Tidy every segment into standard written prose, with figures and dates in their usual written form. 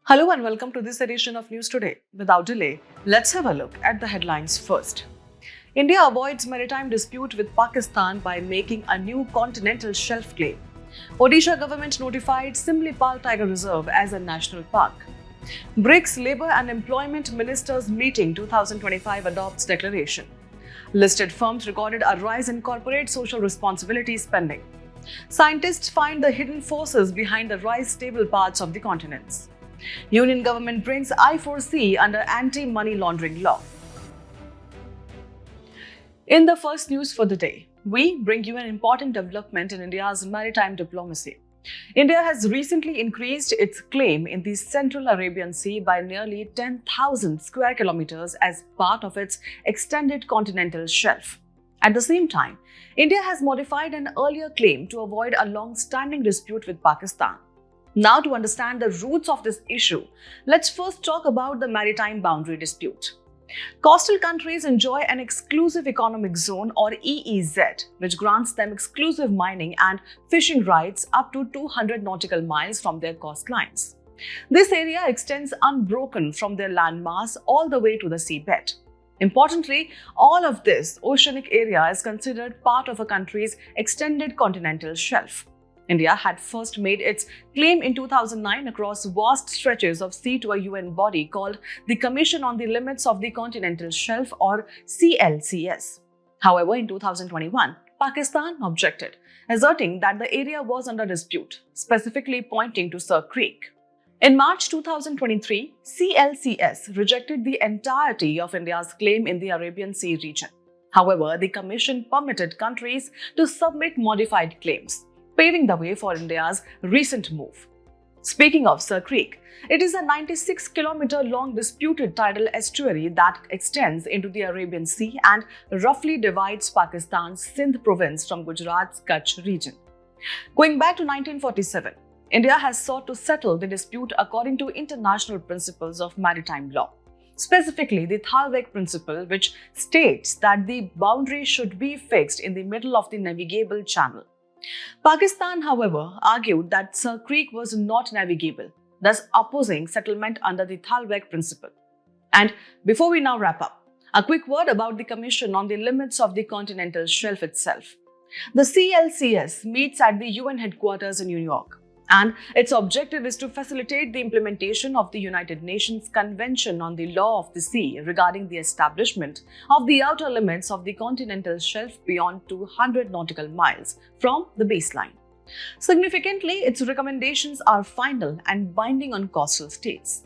Hello and welcome to this edition of News Today. Without delay, let's have a look at the headlines first. India avoids maritime dispute with Pakistan by making a new continental shelf claim. Odisha government notified Similipal Tiger Reserve as a national park. BRICS Labour and Employment Ministers Meeting 2025 adopts declaration. Listed firms recorded a rise in corporate social responsibility spending. Scientists find the hidden forces behind the rice stable parts of the continents. Union government brings I4C under anti-money laundering law. In the first news for the day, we bring you an important development in India's maritime diplomacy. India has recently increased its claim in the Central Arabian Sea by nearly 10,000 square kilometers as part of its extended continental shelf. At the same time, India has modified an earlier claim to avoid a long-standing dispute with Pakistan. Now, to understand the roots of this issue, let's first talk about the maritime boundary dispute. Coastal countries enjoy an exclusive economic zone or EEZ, which grants them exclusive mining and fishing rights up to 200 nautical miles from their coastlines. This area extends unbroken from their landmass all the way to the seabed. Importantly, all of this oceanic area is considered part of a country's extended continental shelf. India had first made its claim in 2009 across vast stretches of sea to a UN body called the Commission on the Limits of the Continental Shelf or CLCS. However, in 2021, Pakistan objected, asserting that the area was under dispute, specifically pointing to Sir Creek. In March 2023, CLCS rejected the entirety of India's claim in the Arabian Sea region. However, the Commission permitted countries to submit modified claims, paving the way for India's recent move. Speaking of Sir Creek, it is a 96-kilometer-long disputed tidal estuary that extends into the Arabian Sea and roughly divides Pakistan's Sindh province from Gujarat's Kutch region. Going back to 1947, India has sought to settle the dispute according to international principles of maritime law, specifically the Thalweg principle, which states that the boundary should be fixed in the middle of the navigable channel. Pakistan, however, argued that Sir Creek was not navigable, thus opposing settlement under the Thalweg principle. And before we now wrap up, a quick word about the Commission on the Limits of the Continental Shelf itself. The CLCS meets at the UN headquarters in New York, and its objective is to facilitate the implementation of the United Nations Convention on the Law of the Sea regarding the establishment of the outer limits of the continental shelf beyond 200 nautical miles from the baseline. Significantly, its recommendations are final and binding on coastal states.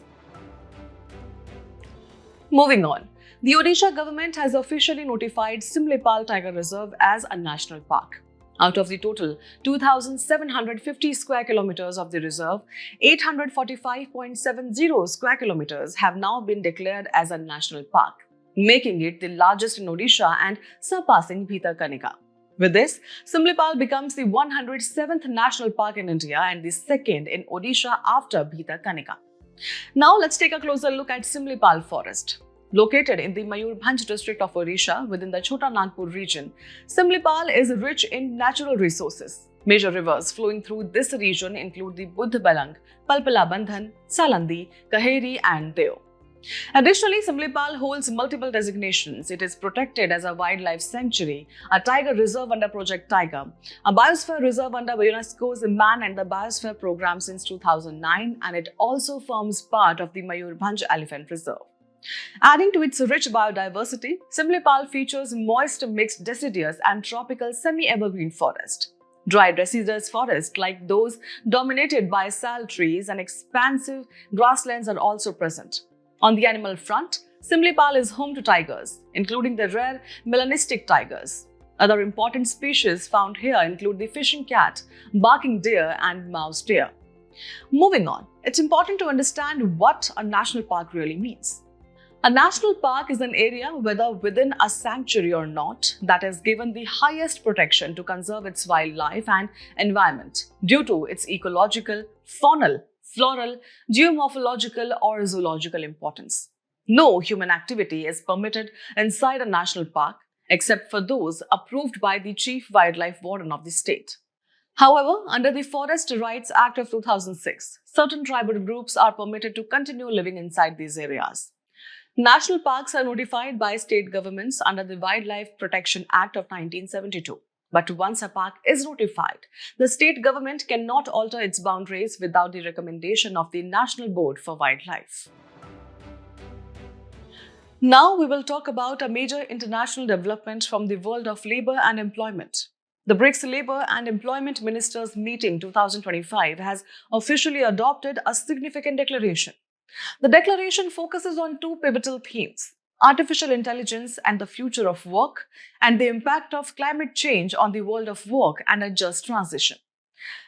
Moving on, the Odisha government has officially notified Similipal Tiger Reserve as a national park. Out of the total 2,750 square kilometers of the reserve, 845.70 square kilometers have now been declared as a national park, making it the largest in Odisha and surpassing Bhitarkanika. With this, Similipal becomes the 107th national park in India and the second in Odisha after Bhitarkanika. Now let's take a closer look at Similipal Forest. Located in the Mayurbhanj district of Odisha within the Chota Nagpur region, Similipal is rich in natural resources. Major rivers flowing through this region include the Budhbalang, Palpala Bandhan, Salandi, Kaheri and Deo. Additionally, Similipal holds multiple designations. It is protected as a wildlife sanctuary, a tiger reserve under Project Tiger, a biosphere reserve under UNESCO's Man and the Biosphere program since 2009, and it also forms part of the Mayurbhanj Elephant Reserve. Adding to its rich biodiversity, Similipal features moist mixed deciduous and tropical semi-evergreen forest. Dry deciduous forests like those dominated by sal trees and expansive grasslands are also present. On the animal front, Similipal is home to tigers, including the rare melanistic tigers. Other important species found here include the fishing cat, barking deer and mouse deer. Moving on, it's important to understand what a national park really means. A national park is an area, whether within a sanctuary or not, that is given the highest protection to conserve its wildlife and environment due to its ecological, faunal, floral, geomorphological or zoological importance. No human activity is permitted inside a national park except for those approved by the Chief Wildlife Warden of the state. However, under the Forest Rights Act of 2006, certain tribal groups are permitted to continue living inside these areas. National parks are notified by state governments under the Wildlife Protection Act of 1972. But once a park is notified, the state government cannot alter its boundaries without the recommendation of the National Board for Wildlife. Now we will talk about a major international development from the world of labor and employment. The BRICS Labour and Employment Ministers Meeting 2025 has officially adopted a significant declaration. The declaration focuses on two pivotal themes: artificial intelligence and the future of work, and the impact of climate change on the world of work and a just transition.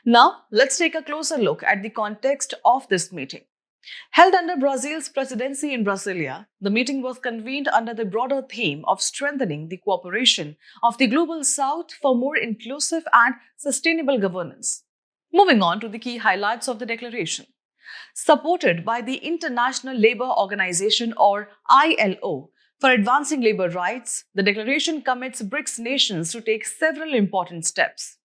Now, let's take a closer look at the context of this meeting. Held under Brazil's presidency in Brasilia, the meeting was convened under the broader theme of strengthening the cooperation of the Global South for more inclusive and sustainable governance. Moving on to the key highlights of the declaration. Supported by the International Labour Organization or ILO for advancing labour rights, the declaration commits BRICS nations to take several important steps.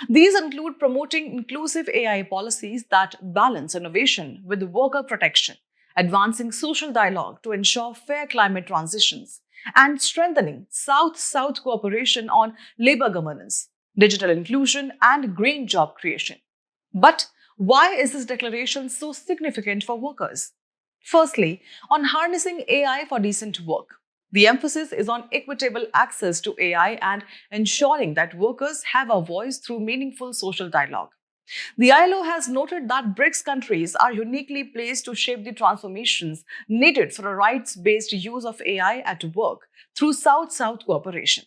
These include promoting inclusive AI policies that balance innovation with worker protection, advancing social dialogue to ensure fair climate transitions, and strengthening South-South cooperation on labour governance, digital inclusion, and green job creation. But why is this declaration so significant for workers? Firstly, on harnessing AI for decent work. The emphasis is on equitable access to AI and ensuring that workers have a voice through meaningful social dialogue. The ILO has noted that BRICS countries are uniquely placed to shape the transformations needed for a rights-based use of AI at work through South-South cooperation.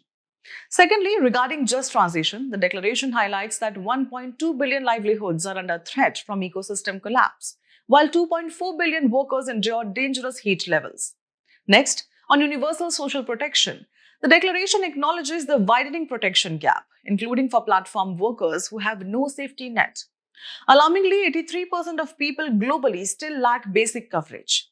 Secondly, regarding just transition, the declaration highlights that 1.2 billion livelihoods are under threat from ecosystem collapse, while 2.4 billion workers endure dangerous heat levels. Next, on universal social protection, the declaration acknowledges the widening protection gap, including for platform workers who have no safety net. Alarmingly, 83% of people globally still lack basic coverage.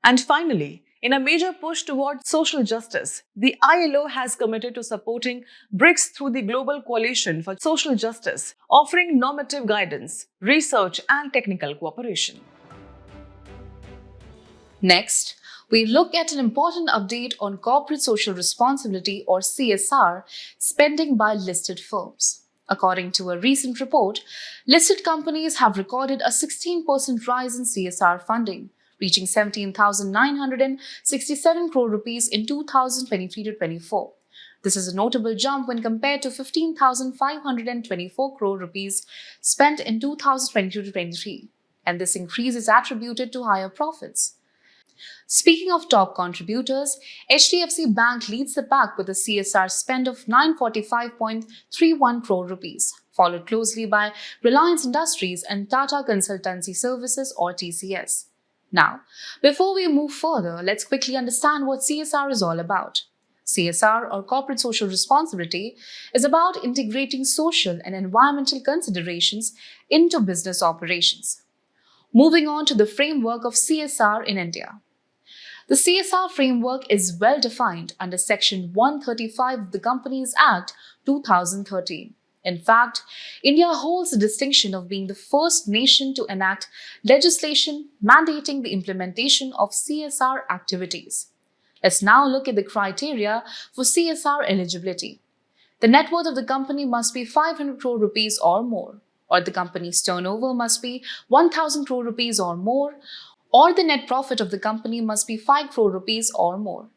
And finally, in a major push towards social justice, the ILO has committed to supporting BRICS through the Global Coalition for Social Justice, offering normative guidance, research, and technical cooperation. Next, we look at an important update on corporate social responsibility or CSR spending by listed firms. According to a recent report, listed companies have recorded a 16% rise in CSR funding, reaching 17,967 crore rupees in 2023-24. This is a notable jump when compared to 15,524 crore rupees spent in 2022-23, and this increase is attributed to higher profits. Speaking of top contributors, HDFC Bank leads the pack with a CSR spend of 945.31 crore rupees, followed closely by Reliance Industries and Tata Consultancy Services or TCS. Now, before we move further, let's quickly understand what CSR is all about. CSR or corporate social responsibility is about integrating social and environmental considerations into business operations. Moving on to the framework of CSR in India. The CSR framework is well defined under Section 135 of the Companies Act 2013. In fact, India holds the distinction of being the first nation to enact legislation mandating the implementation of CSR activities. Let's now look at the criteria for CSR eligibility. The net worth of the company must be 500 crore rupees or more, or the company's turnover must be 1,000 crore rupees or more, or the net profit of the company must be 5 crore rupees or more.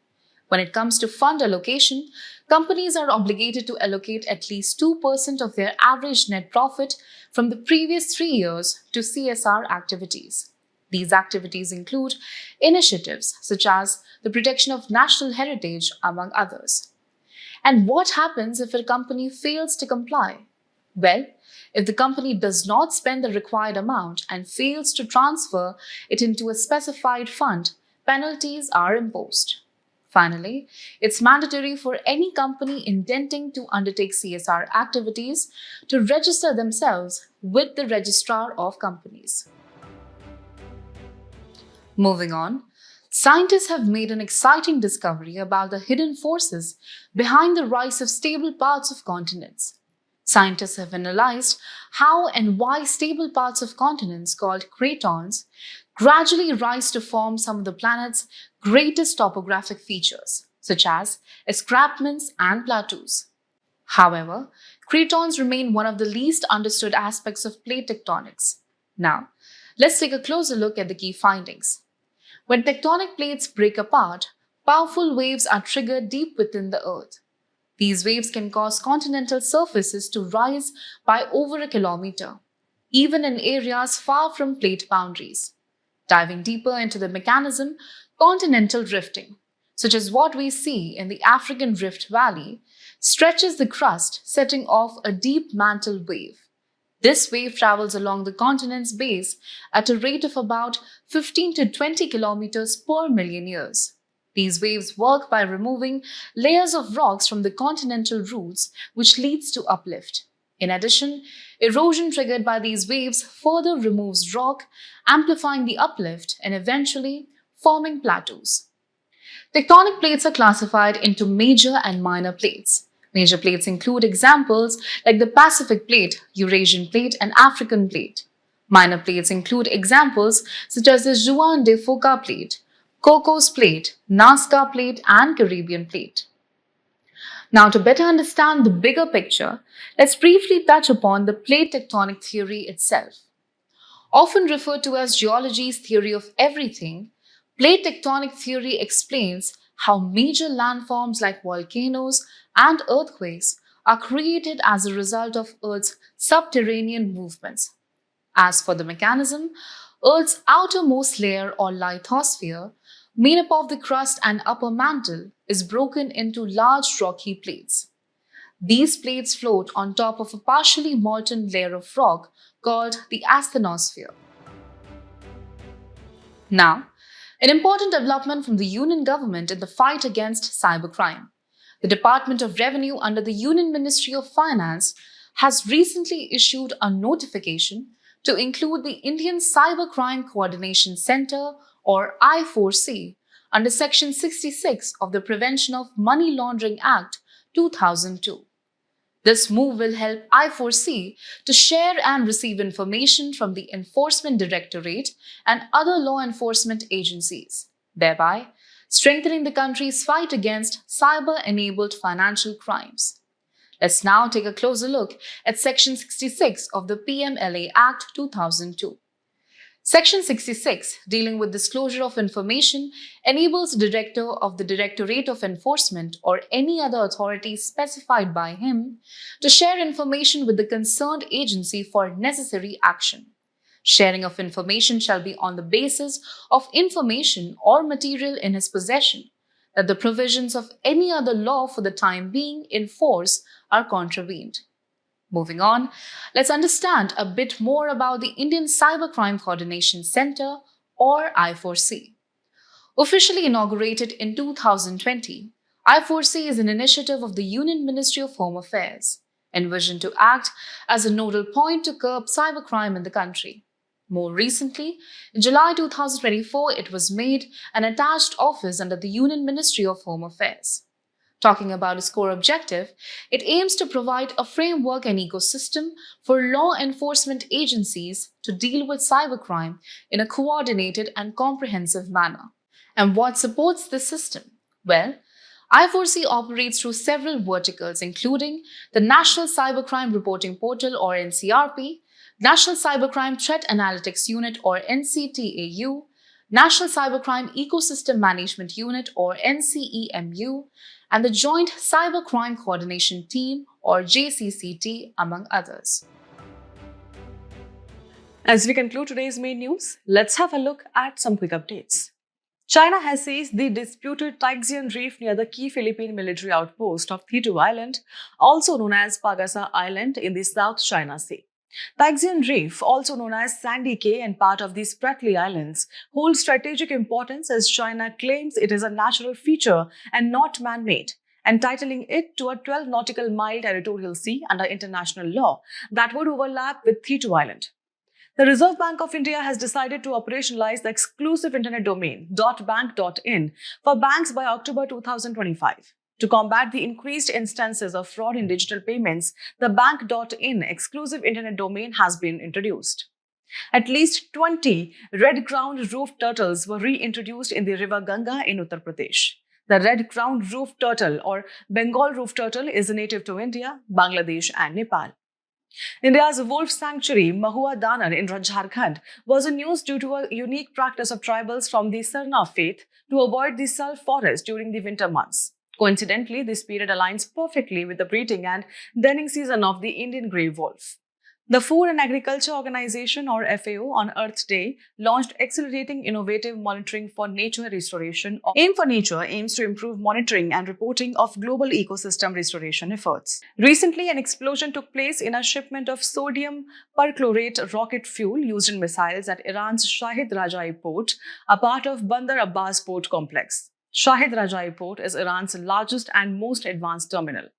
When it comes to fund allocation, companies are obligated to allocate at least 2% of their average net profit from the previous 3 years to CSR activities. These activities include initiatives such as the protection of national heritage, among others. And what happens if a company fails to comply? Well, if the company does not spend the required amount and fails to transfer it into a specified fund, penalties are imposed. Finally, it's mandatory for any company intending to undertake CSR activities to register themselves with the Registrar of Companies. Moving on, scientists have made an exciting discovery about the hidden forces behind the rise of stable parts of continents. Scientists have analyzed how and why stable parts of continents called cratons gradually rise to form some of the planet's greatest topographic features, such as escarpments and plateaus. However, cratons remain one of the least understood aspects of plate tectonics. Now, let's take a closer look at the key findings. When tectonic plates break apart, powerful waves are triggered deep within the Earth. These waves can cause continental surfaces to rise by over a kilometer, even in areas far from plate boundaries. Diving deeper into the mechanism, continental rifting, such as what we see in the African Rift Valley, stretches the crust, setting off a deep mantle wave. This wave travels along the continent's base at a rate of about 15 to 20 kilometers per million years. These waves work by removing layers of rocks from the continental roots, which leads to uplift. In addition, erosion triggered by these waves further removes rock, amplifying the uplift and eventually forming plateaus. Tectonic plates are classified into major and minor plates. Major plates include examples like the Pacific Plate, Eurasian Plate, and African Plate. Minor plates include examples such as the Juan de Fuca Plate, Cocos Plate, Nazca Plate, and Caribbean Plate. Now, to better understand the bigger picture, let's briefly touch upon the plate tectonic theory itself. Often referred to as geology's theory of everything, plate tectonic theory explains how major landforms like volcanoes and earthquakes are created as a result of Earth's subterranean movements. As for the mechanism, Earth's outermost layer or lithosphere, made up of the crust and upper mantle, is broken into large rocky plates. These plates float on top of a partially molten layer of rock called the asthenosphere. Now, an important development from the Union government in the fight against cybercrime. The Department of Revenue under the Union Ministry of Finance has recently issued a notification to include the Indian Cybercrime Coordination Center or I4C under Section 66 of the Prevention of Money Laundering Act 2002. This move will help I4C to share and receive information from the Enforcement Directorate and other law enforcement agencies, thereby strengthening the country's fight against cyber-enabled financial crimes. Let's now take a closer look at Section 66 of the PMLA Act 2002. Section 66, dealing with disclosure of information, enables the Director of the Directorate of Enforcement or any other authority specified by him to share information with the concerned agency for necessary action. Sharing of information shall be on the basis of information or material in his possession, that the provisions of any other law for the time being in force are contravened. Moving on, let's understand a bit more about the Indian Cybercrime Coordination Center or I4C. Officially inaugurated in 2020, I4C is an initiative of the Union Ministry of Home Affairs, envisioned to act as a nodal point to curb cybercrime in the country. More recently, in July 2024, it was made an attached office under the Union Ministry of Home Affairs. Talking about its core objective, it aims to provide a framework and ecosystem for law enforcement agencies to deal with cybercrime in a coordinated and comprehensive manner. And what supports this system? Well, I4C operates through several verticals, including the National Cybercrime Reporting Portal or NCRP, National Cybercrime Threat Analytics Unit or NCTAU, National Cybercrime Ecosystem Management Unit or NCEMU, and the Joint Cybercrime Coordination Team or JCCT, among others. As we conclude today's main news, let's have a look at some quick updates. China has seized the disputed Taixian Reef near the key Philippine military outpost of Thitu Island, also known as Pagasa Island in the South China Sea. Taixian Reef, also known as Sandy Cay and part of the Spratly Islands, holds strategic importance as China claims it is a natural feature and not man-made, entitling it to a 12 nautical mile territorial sea under international law that would overlap with Thitu Island. The Reserve Bank of India has decided to operationalize the exclusive internet domain .bank.in for banks by October 2025. To combat the increased instances of fraud in digital payments, the bank.in exclusive internet domain has been introduced. At least 20 red-crowned roof turtles were reintroduced in the river Ganga in Uttar Pradesh. The red-crowned roof turtle or Bengal roof turtle is native to India, Bangladesh and Nepal. India's wolf sanctuary, Mahua Danar in Jharkhand, was in news due to a unique practice of tribals from the Sarna faith to avoid the Sal forest during the winter months. Coincidentally, this period aligns perfectly with the breeding and denning season of the Indian grey wolf. The Food and Agriculture Organization or FAO on Earth Day launched Accelerating Innovative Monitoring for Nature Restoration. Aim for Nature aims to improve monitoring and reporting of global ecosystem restoration efforts. Recently, an explosion took place in a shipment of sodium perchlorate rocket fuel used in missiles at Iran's Shahid Rajai port, a part of Bandar Abbas port complex. Shahid Rajai port is Iran's largest and most advanced terminal.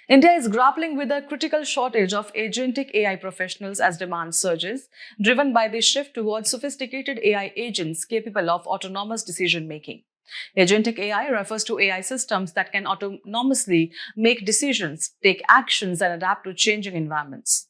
India is grappling with a critical shortage of agentic AI professionals as demand surges, driven by the shift towards sophisticated AI agents capable of autonomous decision-making. Agentic AI refers to AI systems that can autonomously make decisions, take actions, and adapt to changing environments.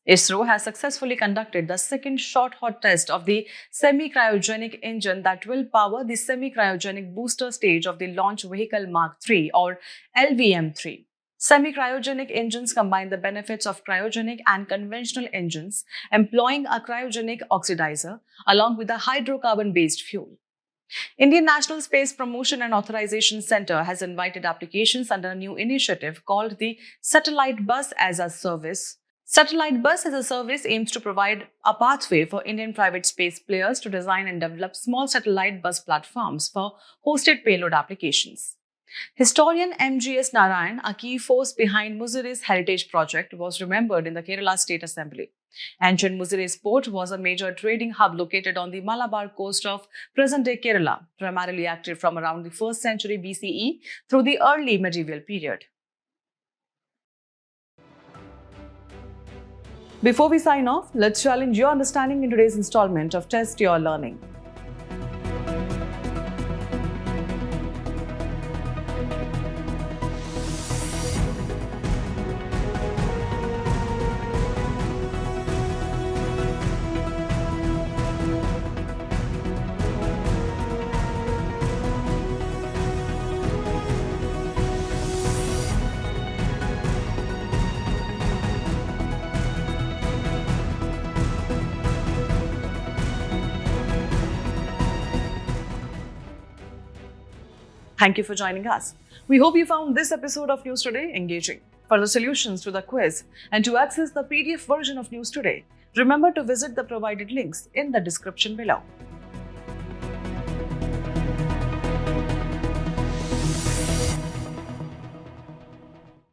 ISRO has successfully conducted the second short hot test of the semi-cryogenic engine that will power the semi-cryogenic booster stage of the Launch Vehicle Mark III or LVM-3. Semi-cryogenic engines combine the benefits of cryogenic and conventional engines, employing a cryogenic oxidizer along with a hydrocarbon-based fuel. Indian National Space Promotion and Authorization Center has invited applications under a new initiative called the Satellite Bus as a Service. Satellite Bus as a Service aims to provide a pathway for Indian private space players to design and develop small satellite bus platforms for hosted payload applications. Historian M.G.S. Narayan, a key force behind Muziris Heritage Project, was remembered in the Kerala State Assembly. Ancient Muziris port was a major trading hub located on the Malabar coast of present-day Kerala, primarily active from around the 1st century BCE through the early medieval period. Before we sign off, let's challenge your understanding in today's installment of Test Your Learning. Thank you for joining us. We hope you found this episode of News Today engaging. For the solutions to the quiz and to access the PDF version of News Today, remember to visit the provided links in the description below.